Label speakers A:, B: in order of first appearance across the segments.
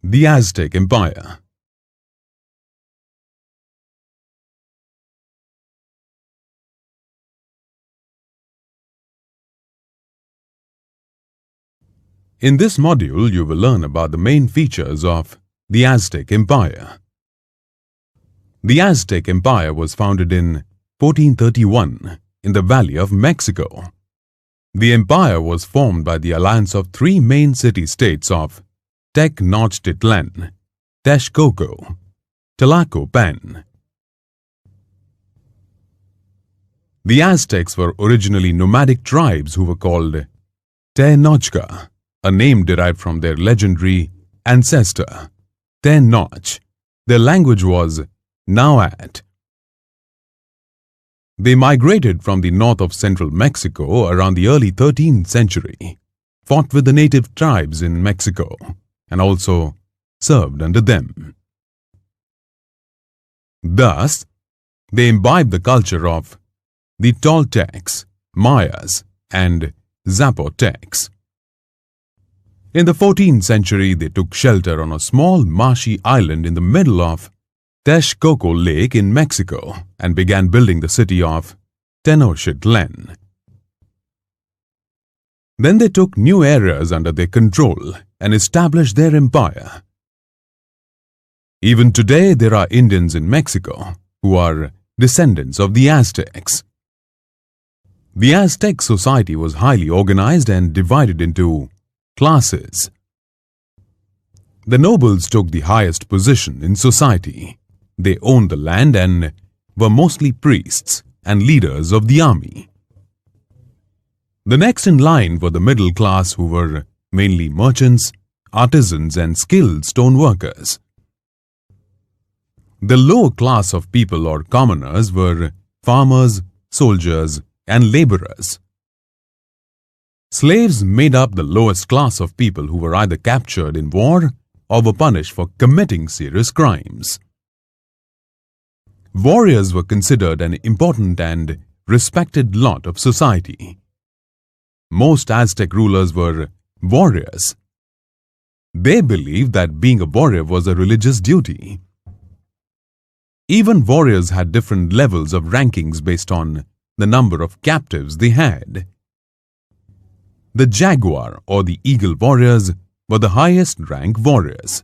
A: The Aztec Empire. In this module, you will learn about the main features of the Aztec Empire. The Aztec Empire was founded in 1431 in the Valley of Mexico. The empire was formed by the alliance of three main city-states of Tenochtitlan, Texcoco, Tlacopan. The Aztecs were originally nomadic tribes who were called Tenochca, a name derived from their legendary ancestor, Tenoch. Their language was Nahuatl. They migrated from the north of central Mexico around the early 13th century, fought with the native tribes in Mexico, and also served under them. Thus, they imbibed the culture of the Toltecs, Mayas, and Zapotecs. In the 14th century, they took shelter on a small marshy island in the middle of Texcoco Lake in Mexico and began building the city of Tenochtitlan. Then they took new areas under their control and established their empire. Even today, there are Indians in Mexico who are descendants of the Aztecs. The Aztec Society was highly organized and divided into classes. The nobles took the highest position in society. They owned the land and were mostly priests and leaders of the army. The next in line were the middle class, who were mainly merchants, artisans, and skilled stoneworkers. The lower class of people or commoners were farmers, soldiers, and laborers. Slaves made up the lowest class of people who were either captured in war or were punished for committing serious crimes. Warriors were considered an important and respected lot of society. Most Aztec rulers were warriors. They believed that being a warrior was a religious duty. Even warriors had different levels of rankings based on the number of captives they had. The jaguar or the eagle warriors were the highest rank warriors.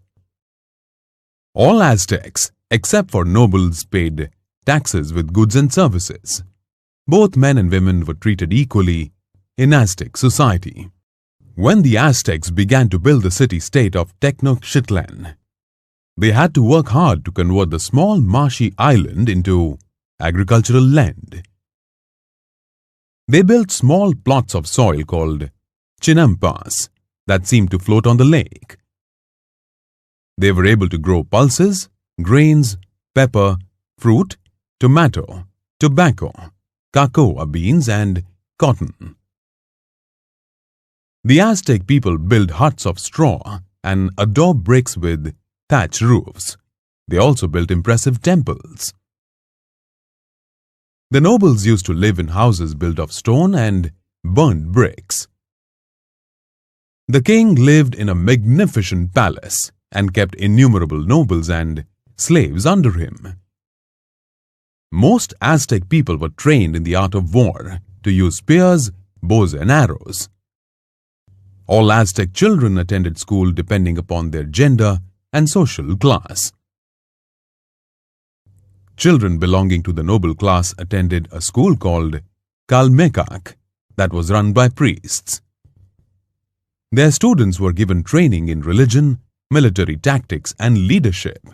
A: All Aztecs, except for nobles, paid taxes with goods and services. Both men and women were treated equally in Aztec society. When the Aztecs began to build the city-state of Tenochtitlan, they had to work hard to convert the small marshy island into agricultural land. They built small plots of soil called chinampas that seemed to float on the lake. They were able to grow pulses, grains, pepper, fruit, tomato, tobacco, cocoa beans, and cotton. The Aztec people built huts of straw and adobe bricks with thatch roofs. They also built impressive temples. The nobles used to live in houses built of stone and burnt bricks. The king lived in a magnificent palace and kept innumerable nobles and slaves under him. Most Aztec people were trained in the art of war to use spears, bows, and arrows. All Aztec children attended school depending upon their gender and social class. Children belonging to the noble class attended a school called Calmecac that was run by priests. Their students were given training in religion, military tactics, and leadership.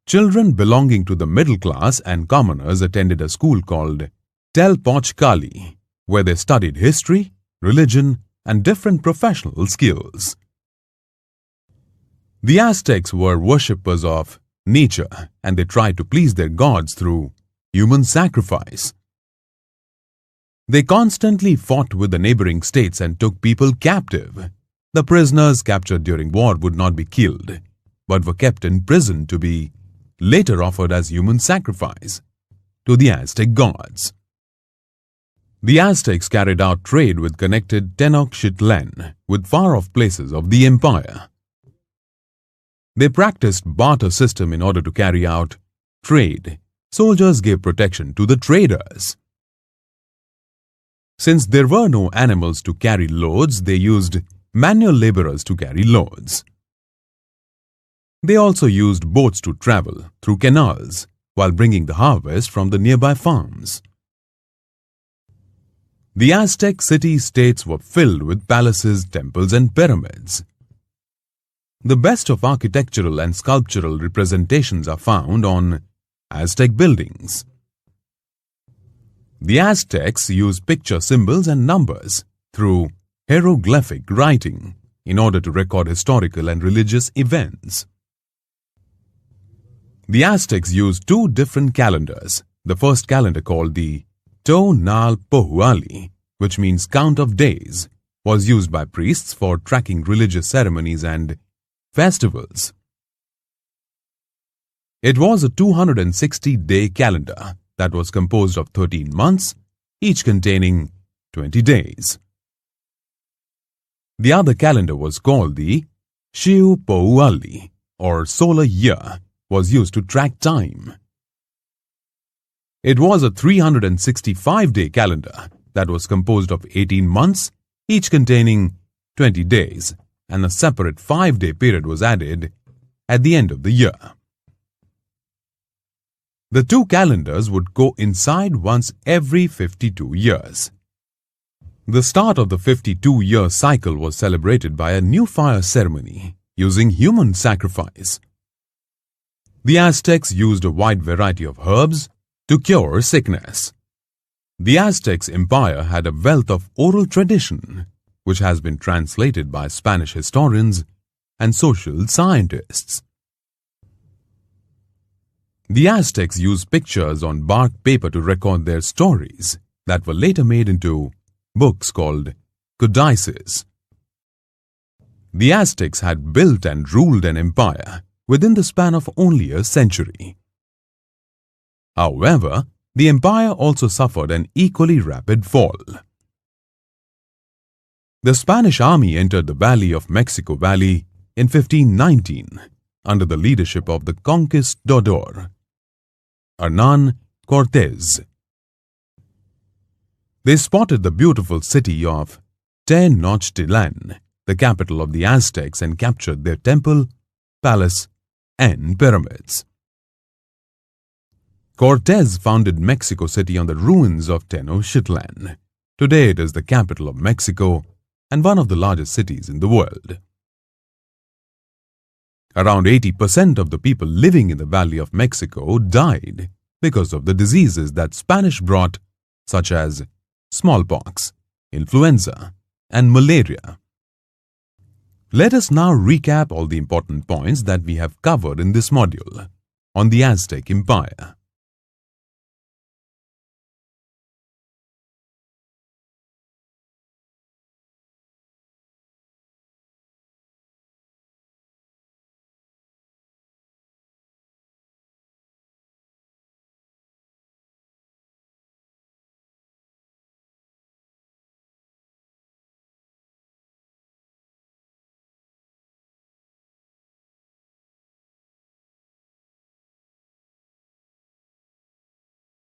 A: Children belonging to the middle class and commoners attended a school called Telpochcali, where they studied history, religion, and different professional skills. The Aztecs were worshippers of nature, and they tried to please their gods through human sacrifice. They constantly fought with the neighboring states and took people captive. The prisoners captured during war would not be killed, but were kept in prison to be later offered as human sacrifice to the Aztec gods. The Aztecs carried out trade with connected Tenochtitlan with far-off places of the empire. They practiced barter system in order to carry out trade. Soldiers gave protection to the traders. Since there were no animals to carry loads, they used manual laborers to carry loads. They also used boats to travel through canals while bringing the harvest from the nearby farms. The Aztec city-states were filled with palaces, temples, and pyramids. The best of architectural and sculptural representations are found on Aztec buildings. The Aztecs used picture symbols and numbers through hieroglyphic writing in order to record historical and religious events. The used two different calendars. The first calendar, called the Tonalpohualli, which means count of days, was used by priests for tracking religious ceremonies and festivals. It was a 260-day calendar that was composed of 13 months, each containing 20 days. The other calendar was called the Xiupohualli, or solar year, was used to track time. It was a 365-day calendar that was composed of 18 months, each containing 20 days, and a separate 5-day period was added at the end of the year. The two calendars would coincide once every 52 years. The start of the 52-year cycle was celebrated by a new fire ceremony using human sacrifice. The Aztecs used a wide variety of herbs to cure sickness. The Aztec Empire had a wealth of oral tradition, which has been translated by Spanish historians and social scientists. The Aztecs used pictures on bark paper to record their stories that were later made into books called codices. The Aztecs had built and ruled an empire within the span of only a century. However, the empire also suffered an equally rapid fall. The Spanish army entered the Valley of Mexico Valley in 1519 under the leadership of the conquistador Hernán Cortés. They spotted the beautiful city of Tenochtitlan, the capital of the Aztecs, and captured their temple, palace, and pyramids. Cortés founded Mexico City on the ruins of Tenochtitlan. Today it is the capital of Mexico and one of the largest cities in the world. Around 80% of the people living in the Valley of Mexico died because of the diseases that Spanish brought, such as smallpox, influenza, and malaria. Let us now recap all the important points that we have covered in this module on the Aztec Empire.